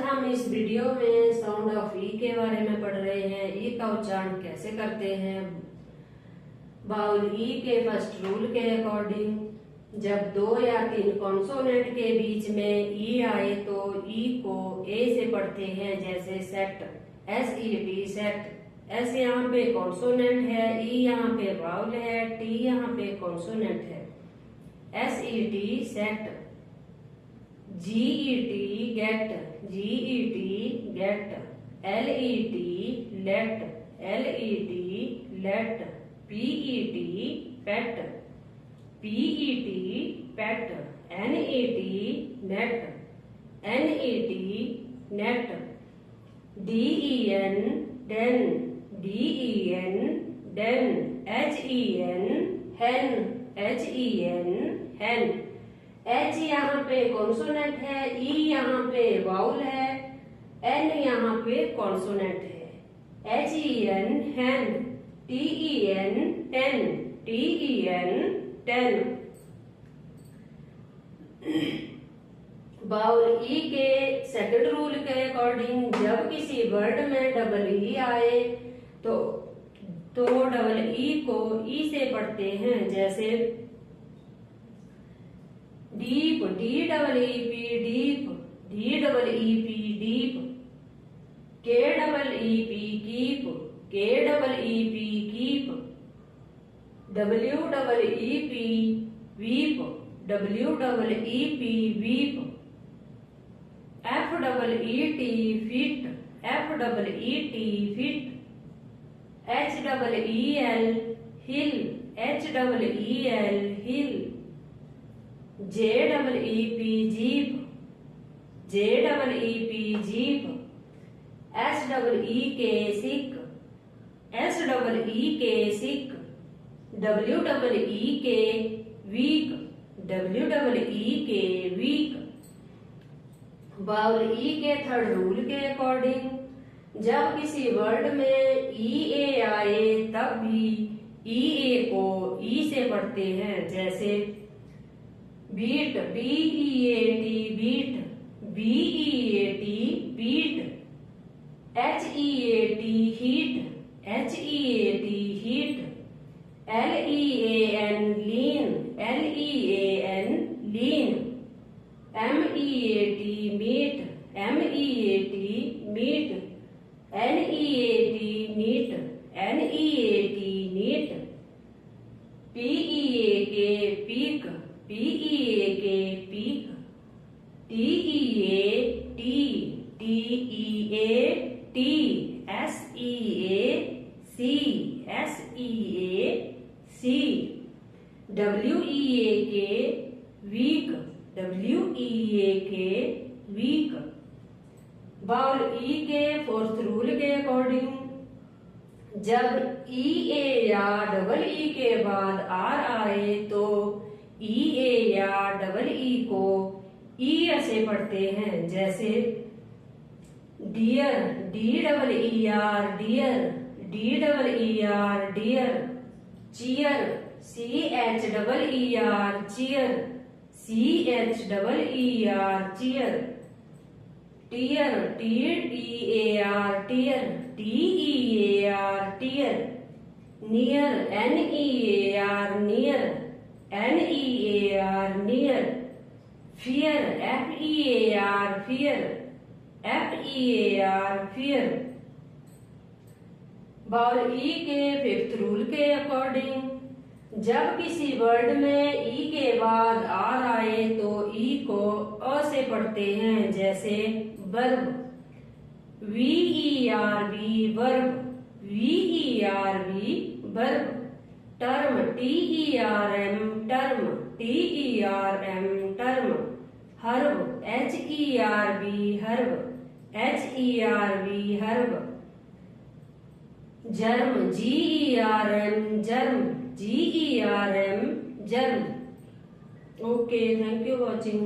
हम इस वीडियो में साउंड ऑफ ई के बारे में पढ़ रहे हैं। ई का उच्चारण कैसे करते हैं। बाउल ई के फर्स्ट रूल के अकॉर्डिंग जब दो या तीन कॉन्सोनेंट के बीच में ई आए तो ई को ए से पढ़ते हैं, जैसे सेट, SET सेट। एस यहाँ पे कॉन्सोनेंट है, ई यहाँ पे बाउल है, टी यहाँ पे कॉन्सोनेंट है। SET set. GET get, GET get. LET let, LET let. PET pet, PET pet. NET net, NET net. DEN den, DEN den. HEN hen, HEN हेन। H यहाँ पे कॉन्सोनेंट है, E यहाँ पे वाउल है, N यहाँ पे कॉन्सोनेंट है। HEN hen, TEN ten, TEN ten. Vowel E के सेकंड रूल के अकॉर्डिंग जब किसी वर्ड में डबल ई आए तो डबल ई को ई से पढ़ते हैं, जैसे deep, DEEP deep, DEEP deep. KEEP keep, KEEP keep. WEEP weep, WEEP weep. FEET feet, FEET feet. HEEL heel, HEEL heel. JEEP jeep, JEEP jeep. SEEK seek, SEEK seek. WEEK week, WEEK week. Vowel E के third rule के according जब किसी word में EA आए तब भी EA को ई से पढ़ते हैं, जैसे beat, BEAT beat, BEAT beat. HEAT heat, HEAT heat. LEAN lean, LEAN lean. MEAT meat, MEAT meat. NEAT neat, NEAT neat. PEAK peak, PEAK peak. TEAT, TEAT। SEAC, WEAK weak, WEAK weak. Vowel E के fourth rule के according जब EA या double E के बाद R आए तो EA या double ई को ई से पढ़ते हैं, जैसे deer, DEER deer, DEER deer. Cheer, CHEER cheer, CHEER cheer. Tear, TEAR tear, TEAR tear. Near, NEAR near, NEAR near. Fear, FEAR fear, FEAR fear. Vowel E के फिफ्थ रूल के according जब किसी word में ई के बाद are आए तो ई को अ से पढ़ते हैं, जैसे verb, VERB verb, VERB verb. Term, TERM term, TERM term. Herb, HERB herb, HERB herb. Germ, GERM germ, GERM germ. Okay, thank you watching.